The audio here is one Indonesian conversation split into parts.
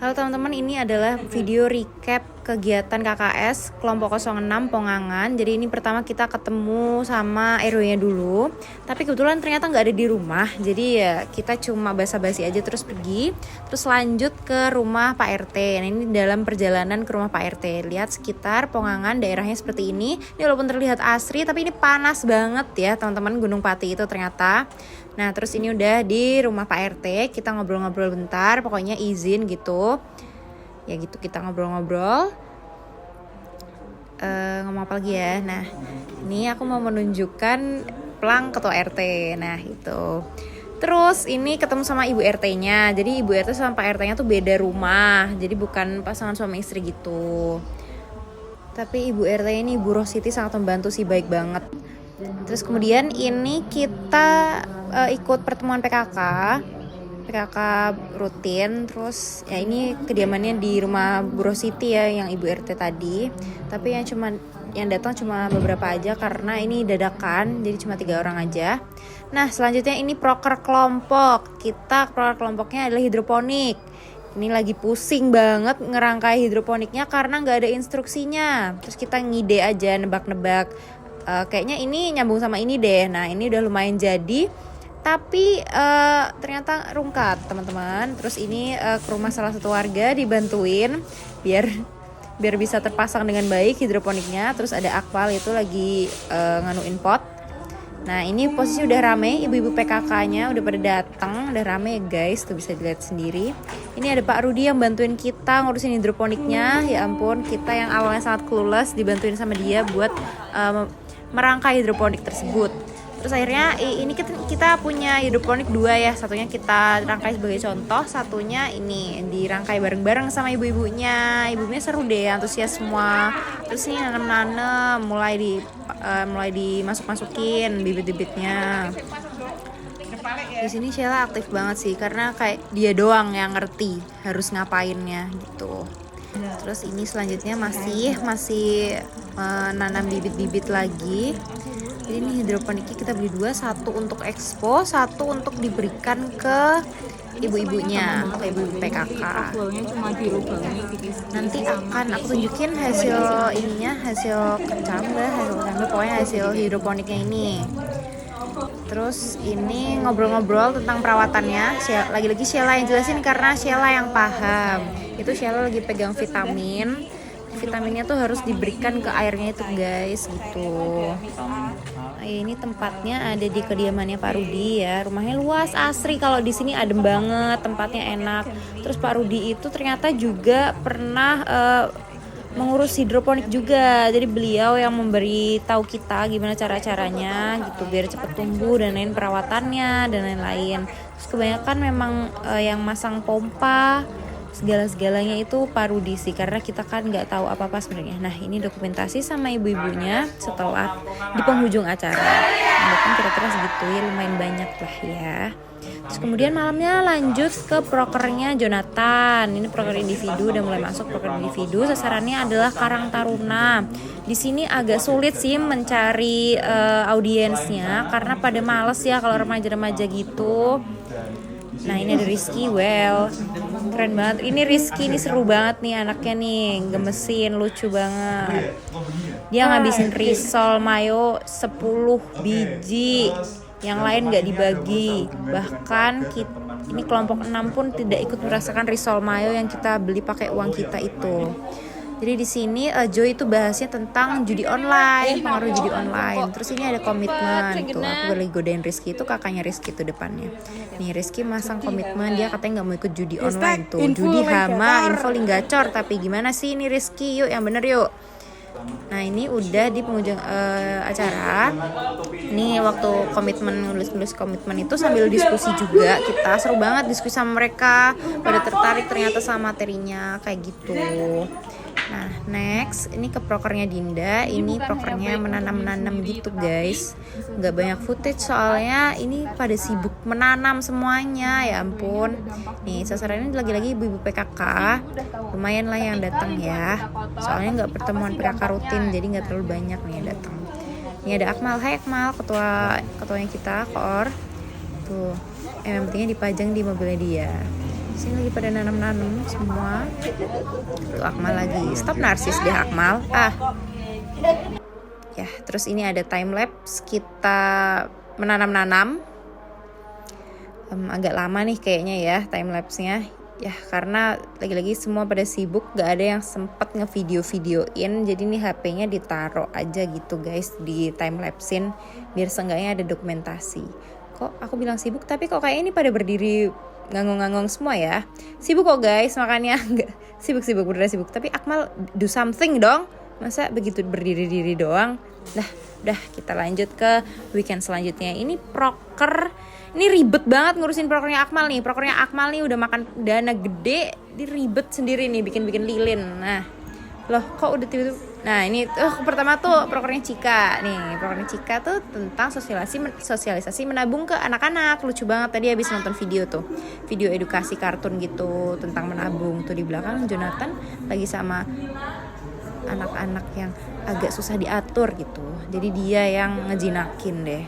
Halo teman-teman, ini adalah video recap kegiatan KKS kelompok 06 Pongangan. Jadi ini pertama kita ketemu sama RW-nya dulu. Tapi kebetulan ternyata nggak ada di rumah. Jadi ya kita cuma basa-basi aja terus pergi. Terus lanjut ke rumah Pak RT. Nah ini dalam perjalanan ke rumah Pak RT. Lihat sekitar Pongangan daerahnya seperti ini. Ini walaupun terlihat asri tapi ini panas banget ya teman-teman, Gunung Pati itu ternyata. Nah terus ini udah di rumah Pak RT. Kita ngobrol-ngobrol bentar. Pokoknya izin gitu. Ya gitu kita ngobrol-ngobrol. Ngomong apa lagi ya. Nah ini aku mau menunjukkan pelang ketua RT. Nah itu. Terus ini ketemu sama ibu RT-nya. Jadi ibu RT sama Pak RT-nya tuh beda rumah. Jadi bukan pasangan suami istri gitu. Tapi ibu RT ini, Ibu Rositi, sangat membantu sih, baik banget. Terus kemudian ini kita ikut pertemuan PKK rutin. Terus ya ini kediamannya di rumah Bu Rositi ya, yang ibu RT tadi. Tapi yang datang cuma beberapa aja karena ini dadakan, jadi cuma 3 orang aja. Nah selanjutnya ini proker kelompok. Proker kelompoknya adalah hidroponik. Ini lagi pusing banget ngerangkai hidroponiknya karena nggak ada instruksinya. Terus kita ngide aja, nebak-nebak. Kayaknya ini nyambung sama ini deh. Nah ini udah lumayan jadi. Tapi ternyata rungkat teman-teman. Terus ini ke rumah salah satu warga dibantuin biar bisa terpasang dengan baik hidroponiknya. Terus ada Akmal itu lagi nganuin pot. Nah ini posisi udah rame, ibu-ibu PKK-nya udah pada datang, udah rame guys, tuh bisa dilihat sendiri. Ini ada Pak Rudi yang bantuin kita ngurusin hidroponiknya. Ya ampun, kita yang awalnya sangat clueless dibantuin sama dia buat merangkai hidroponik tersebut. Terus akhirnya ini kita punya hidroponik 2 ya. Satunya kita rangkai sebagai contoh, satunya ini dirangkai bareng-bareng sama ibu-ibunya. Ibunya seru deh, antusias semua. Terus ini nanam-nanam, mulai dimasuk-masukin bibit-bibitnya. Di sini Sheila aktif banget sih karena kayak dia doang yang ngerti harus ngapainnya gitu. Terus ini selanjutnya masih nanam bibit-bibit lagi. Jadi ini hidroponiknya kita beli 2, satu untuk expo, satu untuk diberikan ke ibu-ibunya, ke ibu PKK. Nanti akan aku tunjukin hasil kecambah, pokoknya hasil hidroponiknya ini. Terus ini ngobrol-ngobrol tentang perawatannya. Lagi-lagi Sheila yang jelasin karena Sheila yang paham. Itu Sheila lagi pegang vitamin. Vitaminnya tuh harus diberikan ke airnya itu guys gitu. Ini tempatnya ada di kediamannya Pak Rudi ya. Rumahnya luas, asri. Kalau di sini adem banget, tempatnya enak. Terus Pak Rudi itu ternyata juga pernah mengurus hidroponik juga. Jadi beliau yang memberi tahu kita gimana cara-caranya gitu biar cepat tumbuh dan lain perawatannya dan lain-lain. Terus kebanyakan memang yang masang pompa segala-segalanya itu Pak Rudi sih, karena kita kan nggak tahu apa-apa sebenarnya. Nah ini dokumentasi sama ibu-ibunya setelah di penghujung acara. Mungkin kira-kira segitu ya, lumayan banyak lah ya. Terus kemudian malamnya lanjut ke prokernya Jonathan. Ini proker individu, udah mulai masuk proker individu. Sasarannya adalah Karang Taruna. Di sini agak sulit sih mencari audiensnya karena pada males ya kalau remaja-remaja gitu. Nah ini ada Rizky, keren banget. Ini Rizky ini seru banget nih anaknya nih, gemesin, lucu banget. Dia ngabisin risol mayo 10 biji, yang lain gak dibagi. Bahkan ini kelompok 6 pun tidak ikut merasakan risol mayo yang kita beli pakai uang kita itu. Jadi di sini Joy itu bahasnya tentang judi online, pengaruh judi online. Terus ini ada komitmen tuh. Aku lagi godain Rizky, itu kakaknya Rizky tuh depannya. Nih Rizky masang komitmen, dia katanya nggak mau ikut judi online tuh. Judi hama, info link gacor. Tapi gimana sih ini Rizky? Yuk yang bener yuk. Nah ini udah di penghujung acara. Ini waktu komitmen, nulis komitmen itu sambil diskusi juga. Kita seru banget diskusi sama mereka. Pada tertarik ternyata sama materinya kayak gitu. Nah next ini ke prokernya Dinda. Ini prokernya menanam-nanam gitu guys. Gak banyak footage soalnya ini pada sibuk menanam semuanya. Ya ampun. Nih sasarannya lagi-lagi ibu-ibu PKK. Lumayan lah yang datang ya. Soalnya gak pertemuan PKK rutin, jadi gak terlalu banyak nih yang datang. Ini ada Akmal. Hai Akmal, ketuanya kita, koor. Tuh, yang pentingnya dipajang di mobilnya dia. Sini lagi pada nanam-nanam semua. Tuh Akmal lagi. Stop narsis deh Akmal. Ya, terus ini ada time lapse kita menanam-nanam. Agak lama nih kayaknya ya time lapse-nya. Ya karena lagi-lagi semua pada sibuk, gak ada yang sempet ngevideo-videoin. Jadi nih HP-nya ditaruh aja gitu guys di time lapse-in biar seenggaknya ada dokumentasi. Kok aku bilang sibuk tapi kok kayak ini pada berdiri ngangong-ngangong semua ya. Sibuk kok guys, makanya enggak sibuk-sibuk beneran sibuk. Tapi Akmal do something dong. Masa begitu berdiri-diri doang. Udah kita lanjut ke weekend selanjutnya. Ini proker. Ini ribet banget ngurusin prokernya Akmal nih. Prokernya Akmal nih udah makan dana gede, dia ribet sendiri nih bikin-bikin lilin. Nah, loh kok udah tiba-tiba. Nah ini pertama tuh prokernya Cika. Nih prokernya Cika tuh tentang sosialisasi menabung ke anak-anak. Lucu banget, tadi habis nonton video tuh. Video edukasi kartun gitu tentang menabung. Tuh di belakang Jonathan lagi sama anak-anak yang agak susah diatur gitu. Jadi dia yang ngejinakin deh.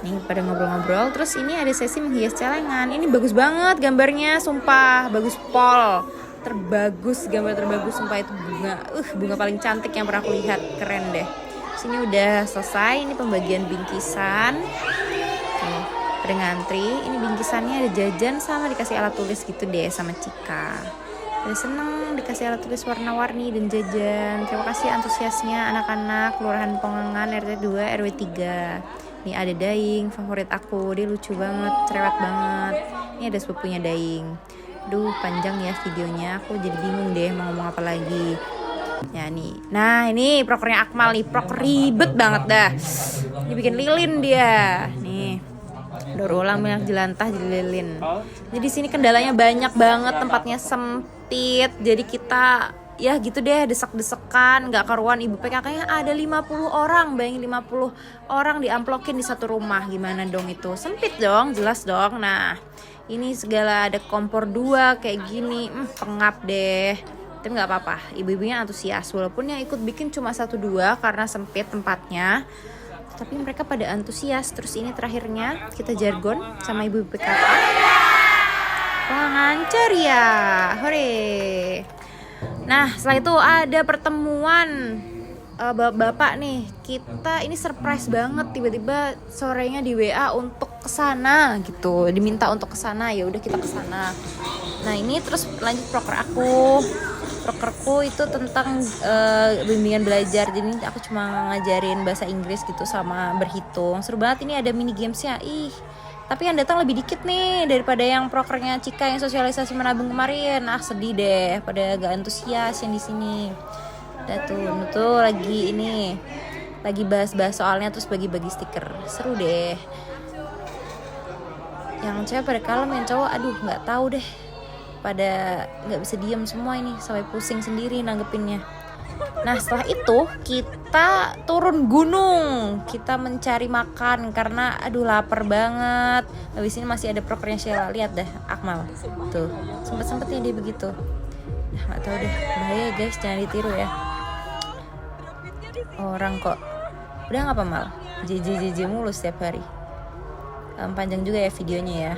Nih pada ngobrol-ngobrol. Terus ini ada sesi menghias celengan. Ini bagus banget gambarnya, sumpah bagus pol. Terbagus, gambar terbagus sumpah itu bunga. Bunga paling cantik yang pernah aku lihat, keren deh. Sini udah selesai, ini pembagian bingkisan. Nih, pada ngantri. Ini bingkisannya ada jajan sama dikasih alat tulis gitu deh sama Cika. Pada seneng dikasih alat tulis warna-warni dan jajan. Terima kasih antusiasnya anak-anak Kelurahan Pongangan RT 2 RW 3. Nih ada Daing, favorit aku, dia lucu banget, cerewet banget. Ini ada sepupunya Daing. Duh panjang ya videonya, aku jadi bingung deh mau ngomong apa lagi. Ya nih, nah ini prokernya Akmal nih, proker ribet banget dah. Ini bikin lilin dia, nih. Daur ulang minyak jelantah jadi lilin. Jadi sini kendalanya banyak banget, tempatnya sempit. Jadi kita ya gitu deh, desek-desekan, gak karuan. Ibu PKK-nya ada 50 orang, bayangin 50 orang diamplokin di satu rumah. Gimana dong itu? Sempit dong, jelas dong. Nah ini segala ada kompor 2 kayak gini, pengap deh. Tapi gak apa-apa, ibu-ibunya antusias. Walaupun yang ikut bikin cuma 1-2 karena sempit tempatnya, tapi mereka pada antusias. Terus ini terakhirnya kita jargon sama ibu PKK. Wah ngancer ya, hore. Nah setelah itu ada pertemuan bapak nih. Kita ini surprise banget, tiba-tiba sorenya di WA untuk kesana gitu, diminta untuk kesana. Ya udah kita kesana. Nah ini terus lanjut prokerku itu tentang bimbingan belajar. Jadi aku cuma ngajarin bahasa Inggris gitu sama berhitung. Seru banget, ini ada mini gamesnya. Tapi yang datang lebih dikit nih daripada yang prokernya Cika yang sosialisasi menabung kemarin. Sedih deh, pada agak antusias yang di sini. Tuh lagi bahas-bahas soalnya, terus bagi-bagi stiker. Seru deh. Yang cewek pada kalem, yang cowok aduh nggak tahu deh. Pada nggak bisa diam semua ini, sampai pusing sendiri nanggepinnya. Nah setelah itu kita turun gunung, kita mencari makan karena aduh lapar banget. Habis ini masih ada prokernya Sheila, lihat dah Akmal tuh, sempet-sempetnya dia begitu. Nggak tahu deh, bahaya guys, jangan ditiru ya. Orang kok udah nggak apa mal, JJ mulu setiap hari. Panjang juga ya videonya ya.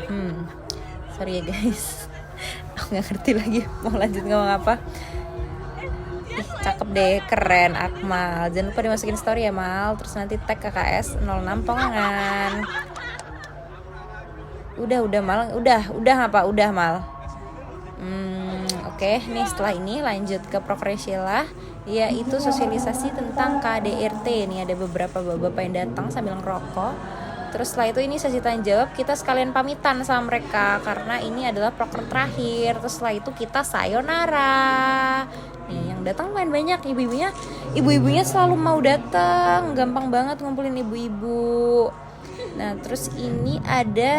Sorry ya guys, aku nggak ngerti lagi mau lanjut ngomong apa. Cakep deh, keren Akmal. Jangan lupa dimasukin story ya Mal. Terus nanti tag KKS 06 Pongangan. Udah Mal. Udah apa? Udah Mal. Oke, nih setelah ini lanjut ke proker Sheila, yaitu sosialisasi tentang KDRT. Nih ada beberapa bapak yang datang sambil ngerokok. Terus setelah itu ini sesi tanya jawab, kita sekalian pamitan sama mereka karena ini adalah proker terakhir. Terus setelah itu kita sayonara. Nih yang datang main banyak, ibu-ibunya selalu mau datang, gampang banget ngumpulin ibu-ibu. Nah terus ini ada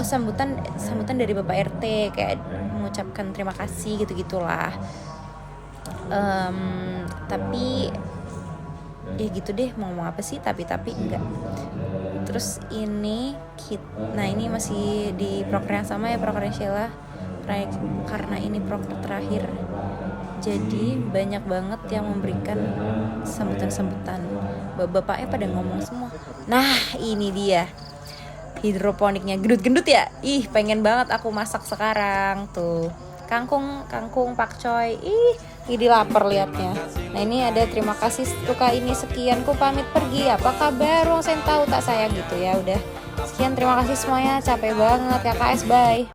sambutan dari Bapak RT, kayak mengucapkan terima kasih gitu-gitulah. Tapi ya gitu deh, mau ngomong apa sih, tapi enggak. Terus ini ini masih di proker yang sama ya, proker Sheila, karena ini proker terakhir. Jadi banyak banget yang memberikan sambutan-sambutan. Bapaknya pada ngomong semua. Nah ini dia hidroponiknya gendut-gendut ya. Ih, pengen banget aku masak sekarang tuh. Kangkung pakcoy. Ih, jadi lapar liatnya. Nah, ini ada terima kasih suka ini sekian, ku pamit pergi. Apa kabar? Wong sen tahu tak sayang gitu ya. Udah. Sekian, terima kasih semuanya. Capek banget ya KS, bye.